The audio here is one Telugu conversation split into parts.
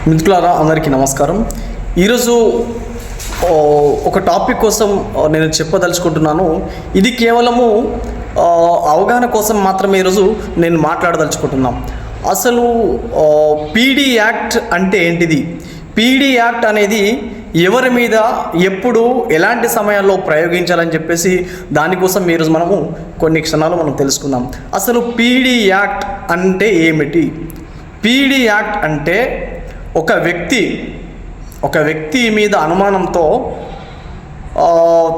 మిత్రులారా అందరికీ నమస్కారం. ఈరోజు ఒక టాపిక్ కోసం నేను చెప్పదలుచుకుంటున్నాను. ఇది కేవలము అవగాహన కోసం మాత్రమే ఈరోజు నేను మాట్లాడదలుచుకుంటున్నాను. అసలు పీడీ యాక్ట్ అంటే ఏంటిది? పీడీ యాక్ట్ అనేది ఎవరి మీద ఎప్పుడు ఎలాంటి సమయాల్లో ప్రయోగించాలని చెప్పేసి దానికోసం ఈరోజు మనము కొన్ని క్షణాలు మనం తెలుసుకుందాం. అసలు పీడీ యాక్ట్ అంటే ఏమిటి? పీడీ యాక్ట్ అంటే ఒక వ్యక్తి మీద అనుమానంతో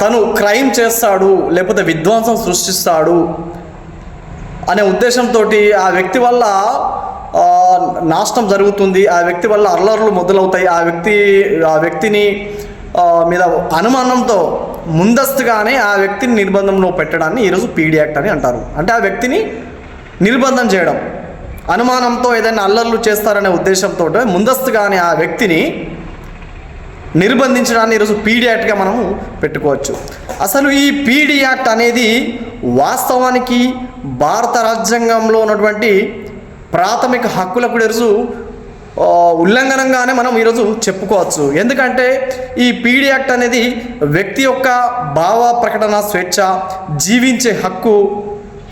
తను క్రైమ్ చేస్తాడు, లేకపోతే విధ్వంసం సృష్టిస్తాడు అనే ఉద్దేశంతో ఆ వ్యక్తి వల్ల నాశనం జరుగుతుంది, ఆ వ్యక్తి వల్ల అల్లర్లు మొదలవుతాయి, ఆ వ్యక్తిని మీద అనుమానంతో ముందస్తుగానే ఆ వ్యక్తిని నిర్బంధంలో పెట్టడాన్ని ఈరోజు పీడీ యాక్ట్ అని అంటారు. అంటే ఆ వ్యక్తిని నిర్బంధం చేయడం, అనుమానంతో ఏదైనా అల్లర్లు చేస్తారనే ఉద్దేశంతో ముందస్తుగానే ఆ వ్యక్తిని నిర్బంధించడాన్ని ఈరోజు పీడీ యాక్ట్గా మనము పెట్టుకోవచ్చు. అసలు ఈ పీడీ యాక్ట్ అనేది వాస్తవానికి భారత రాజ్యాంగంలో ఉన్నటువంటి ప్రాథమిక హక్కులకు ఈరోజు ఉల్లంఘనంగానే మనం ఈరోజు చెప్పుకోవచ్చు. ఎందుకంటే ఈ పీడీ యాక్ట్ అనేది వ్యక్తి యొక్క భావ ప్రకటన స్వేచ్ఛ, జీవించే హక్కు,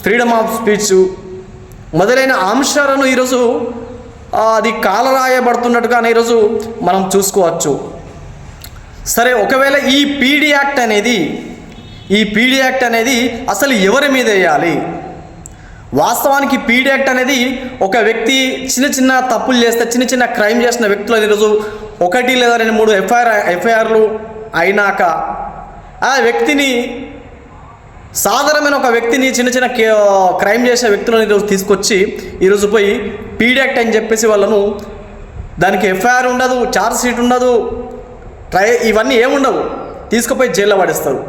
ఫ్రీడమ్ ఆఫ్ స్పీచ్ మొదలైన అంశాలను ఈరోజు అది కాలరాయబడుతున్నట్టుగానే ఈరోజు మనం చూసుకోవచ్చు. సరే, ఒకవేళ ఈ పీడీ యాక్ట్ అనేది అసలు ఎవరి మీద వేయాలి? వాస్తవానికి పీడీ యాక్ట్ అనేది ఒక వ్యక్తి చిన్న తప్పులు చేస్తే, చిన్న క్రైమ్ చేసిన వ్యక్తులు ఈరోజు 1 లేదా 2 ఎఫ్ఐఆర్లు అయినాక ఆ వ్యక్తిని, సాధారణమైన ఒక వ్యక్తిని, చిన్న క్రైమ్ చేసే వ్యక్తులను ఈరోజు తీసుకొచ్చి ఈరోజు పోయి పీడీ యాక్ట్ అని చెప్పేసి వాళ్ళను, దానికి ఎఫ్ఐఆర్ ఉండదు, ఛార్జ్ షీట్ ఉండదు, ఇవన్నీ ఏముండవు, తీసుకుపోయి జైల్లో పడేస్తారు.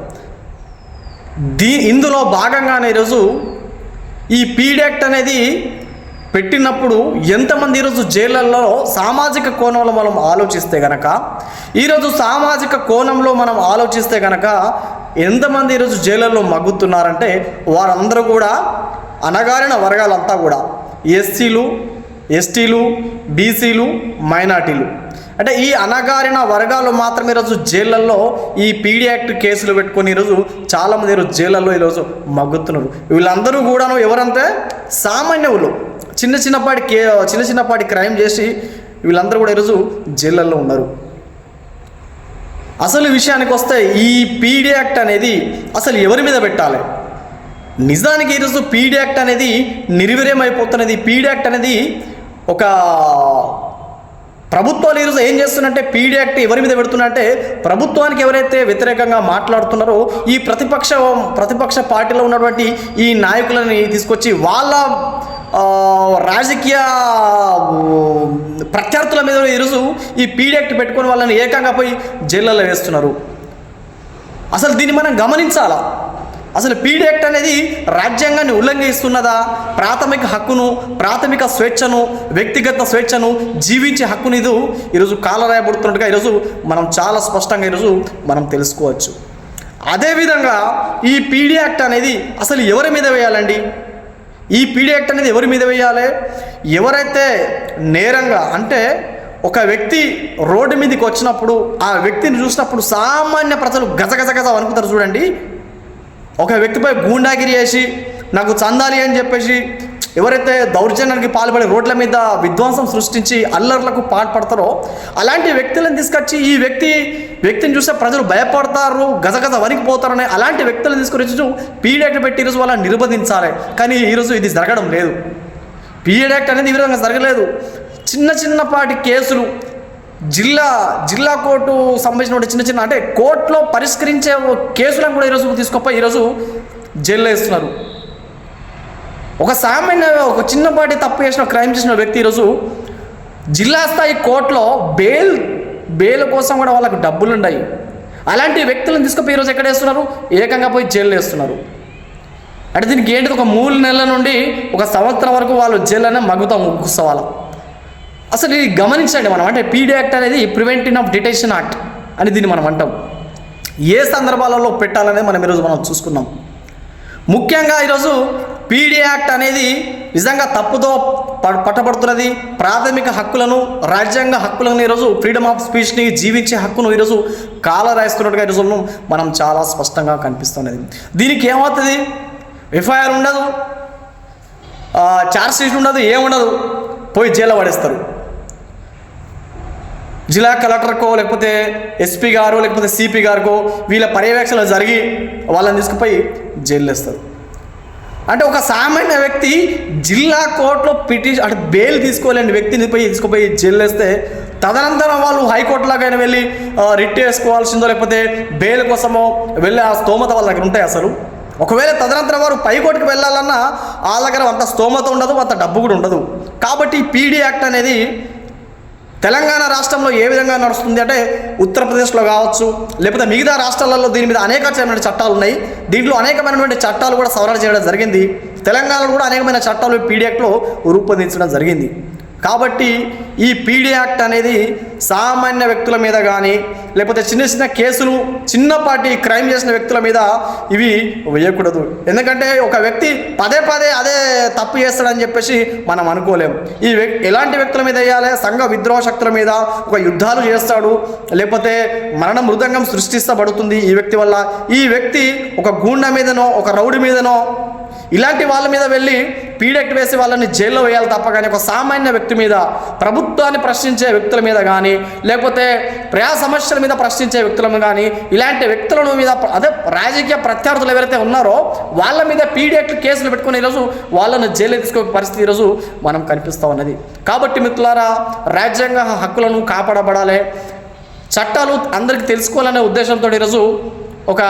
ఇందులో భాగంగానే ఈరోజు ఈ పీడీ యాక్ట్ అనేది పెట్టినప్పుడు ఎంతమంది ఈరోజు జైళ్ళల్లో సామాజిక కోణంలో మనం ఆలోచిస్తే కనుక ఎంతమంది ఈరోజు జైళ్ళల్లో మగ్గుతున్నారంటే వారందరూ కూడా అణగారిన వర్గాలంతా కూడా ఎస్సీలు, ఎస్టీలు, బీసీలు, మైనార్టీలు. అంటే ఈ అణగారిన వర్గాలు మాత్రమే ఈరోజు జైళ్ళల్లో ఈ పీడీ యాక్ట్ కేసులు పెట్టుకొని ఈరోజు చాలామంది ఈరోజు జైళ్ళల్లో ఈరోజు మగ్గుతున్నారు. వీళ్ళందరూ కూడాను ఎవరంటే సామాన్యులు, చిన్నపాటి క్రైమ్ చేసి వీళ్ళందరూ కూడా ఈరోజు జైళ్ళల్లో ఉన్నారు. అసలు విషయానికి వస్తే ఈ పీడీ యాక్ట్ అనేది అసలు ఎవరి మీద పెట్టాలి? నిజానికి ఈరోజు పీడీ యాక్ట్ అనేది నిర్వీర్యమైపోతున్నది. పీడీ యాక్ట్ అనేది ఒక ప్రభుత్వాలు ఈరోజు ఏం చేస్తున్నట్టే పీడీ యాక్ట్ ఎవరి మీద పెడుతున్నట్టే ప్రభుత్వానికి ఎవరైతే వ్యతిరేకంగా మాట్లాడుతున్నారో ఈ ప్రతిపక్ష పార్టీలో ఉన్నటువంటి ఈ నాయకులని తీసుకొచ్చి వాళ్ళ రాజకీయ ప్రత్యర్థుల మీద ఈరోజు ఈ పీడీ యాక్ట్ పెట్టుకొని వాళ్ళని ఏకంగా పోయి జైళ్ళలో వేస్తున్నారు. అసలు దీన్ని మనం గమనించాలా? అసలు పీడీ యాక్ట్ అనేది రాజ్యాంగాన్ని ఉల్లంఘిస్తున్నదా? ప్రాథమిక హక్కును, ప్రాథమిక స్వేచ్ఛను, వ్యక్తిగత స్వేచ్ఛను, జీవించే హక్కుని ఈరోజు కాలరాయబడుతున్నట్టుగా ఈరోజు మనం చాలా స్పష్టంగా ఈరోజు మనం తెలుసుకోవచ్చు. అదేవిధంగా ఈ పీడీ యాక్ట్ అనేది అసలు ఎవరి మీద వేయాలండి? ఈ పీడీ యాక్ట్ అనేది ఎవరి మీద వేయాలి? ఎవరైతే నేరంగా, అంటే ఒక వ్యక్తి రోడ్డు మీదకి వచ్చినప్పుడు ఆ వ్యక్తిని చూసినప్పుడు సామాన్య ప్రజలు గజగజ వణుకుతారు చూడండి. ఒక వ్యక్తిపై గూండాగిరి చేసి నాకు చందాలి అని చెప్పేసి ఎవరైతే దౌర్జన్యానికి పాల్పడి రోడ్ల మీద విధ్వంసం సృష్టించి అల్లర్లకు పాల్పడతారో అలాంటి వ్యక్తులను తీసుకొచ్చి ఈ వ్యక్తిని చూస్తే ప్రజలు భయపడతారు, గజగజ వణికిపోతారని అలాంటి వ్యక్తులను తీసుకొచ్చి పీడీ యాక్ట్ పెట్టి ఈరోజు వాళ్ళని నిర్బంధించాలి. కానీ ఈరోజు ఇది జరగడం లేదు. పీడీ యాక్ట్ అనేది ఈ విధంగా జరగలేదు. చిన్నపాటి కేసులు జిల్లా కోర్టు సంబంధించిన చిన్న అంటే కోర్టులో పరిష్కరించే కేసులను కూడా ఈరోజు తీసుకుపోయి ఈరోజు జైల్లో వేస్తున్నారు. ఒక చిన్నపాటి తప్పు చేసిన, క్రైమ్ చేసిన వ్యక్తి ఈరోజు జిల్లా స్థాయి కోర్టులో బెయిల్ కోసం కూడా వాళ్ళకు డబ్బులు ఉన్నాయి. అలాంటి వ్యక్తులను తీసుకుపోయి ఈరోజు ఎక్కడ వేస్తున్నారు? ఏకంగా పోయి జైల్లో వేస్తున్నారు. అంటే దీనికి ఏంటిది? ఒక 3 నెలల నుండి 1 సంవత్సరం వరకు వాళ్ళు జైల్లోనే మగ్గుతాం కూర్చోవాలి. అసలు ఇది గమనించండి మనం. అంటే పీడీ యాక్ట్ అనేది ప్రివెంటివ్ ఆఫ్ డిటెన్షన్ యాక్ట్ అని దీన్ని మనం అంటాం. ఏ సందర్భాలలో పెట్టాలనేది మనం ఈరోజు చూసుకున్నాం. ముఖ్యంగా ఈరోజు పీడీ యాక్ట్ అనేది నిజంగా తప్పుతో పట్టబడుతున్నది. ప్రాథమిక హక్కులను, రాజ్యాంగ హక్కులను ఈరోజు ఫ్రీడమ్ ఆఫ్ స్పీచ్ని, జీవించే హక్కును ఈరోజు కాలరాయిస్తున్నట్టుగా ఈరోజు మనం చాలా స్పష్టంగా కనిపిస్తున్నది. దీనికి ఏమవుతుంది? ఎఫ్ఐఆర్ ఉండదు, ఛార్జ్ షీట్ ఉండదు, ఏముండదు, పోయి జైల్లో పడేస్తారు. జిల్లా కలెక్టర్కో లేకపోతే ఎస్పీ గారు లేకపోతే సిపి గారికో వీళ్ళ పర్యవేక్షణ జరిగి వాళ్ళని తీసుకుపోయి జైలు వేస్తారు. అంటే ఒక సామాన్య వ్యక్తి జిల్లా కోర్టులో అంటే బెయిల్ తీసుకోలేని వ్యక్తిని తీసుకుపోయి జైలు వేస్తే తదనంతరం వాళ్ళు హైకోర్టులాగైనా వెళ్ళి రిట్ వేసుకోవాల్సిందో లేకపోతే బెయిల్ కోసమో వెళ్ళి ఆ స్తోమత వాళ్ళ దగ్గర ఉంటాయి. అసలు ఒకవేళ తదనంతరం వారు పైకోర్టుకు వెళ్ళాలన్నా వాళ్ళ దగ్గర అంత స్తోమత ఉండదు, అంత డబ్బు కూడా ఉండదు. కాబట్టి పీడీ యాక్ట్ అనేది తెలంగాణ రాష్ట్రంలో ఏ విధంగా నడుస్తుంది అంటే ఉత్తరప్రదేశ్లో కావచ్చు లేకపోతే మిగతా రాష్ట్రాలలో దీని మీద అనేకమైన చట్టాలు ఉన్నాయి. దీంట్లో అనేకమైనటువంటి చట్టాలు కూడా సవరణ చేయడం జరిగింది. తెలంగాణలో కూడా అనేకమైన చట్టాలు పీడీ యాక్ట్లో రూపొందించడం జరిగింది. కాబట్టి ఈ పీడీ యాక్ట్ అనేది సామాన్య వ్యక్తుల మీద కానీ లేకపోతే చిన్న చిన్న కేసులు, చిన్నపాటి క్రైమ్ చేసిన వ్యక్తుల మీద ఇవి వేయకూడదు. ఎందుకంటే ఒక వ్యక్తి పదే పదే అదే తప్పు చేస్తాడని చెప్పేసి మనం అనుకోలేం. ఈ ఎలాంటి వ్యక్తుల మీద వేయాలి? సంఘ విద్రోహ శక్తుల మీద ఒక యుద్ధాలు చేస్తాడు, లేకపోతే మరణ మృదంగం సృష్టిస్తబడుతుంది ఈ వ్యక్తి వల్ల. ఈ వ్యక్తి ఒక గూండా మీదనో ఒక రౌడీ మీదనో ఇలాంటి వాళ్ళ మీద వెళ్ళి పీడీ యాక్ట్ వేసి వాళ్ళని జైల్లో వేయాలి తప్ప కానీ ఒక సామాన్య వ్యక్తి మీద, ప్రభుత్వాన్ని ప్రశ్నించే వ్యక్తుల మీద కానీ లేకపోతే ప్రజా సమస్యల మీద ప్రశ్నించే వ్యక్తులను కానీ ఇలాంటి వ్యక్తులను మీద అదే రాజకీయ ప్రత్యర్థులు ఎవరైతే ఉన్నారో వాళ్ళ మీద పీడీ యాక్ట్ కేసులు పెట్టుకుని ఈరోజు వాళ్ళను జైలు తీసుకోే పరిస్థితి ఈరోజు మనం కనిపిస్తూ ఉన్నది. కాబట్టి మిత్రులారా, రాజ్యాంగ హక్కులను కాపాడబడాలి, చట్టాలు అందరికీ తెలుసుకోవాలనే ఉద్దేశంతో ఈరోజు ఒక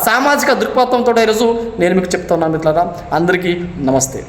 సామాజిక దృక్పథంతో ఈరోజు నేను మీకు చెప్తున్నాను మిత్రులారా. అందరికీ నమస్తే.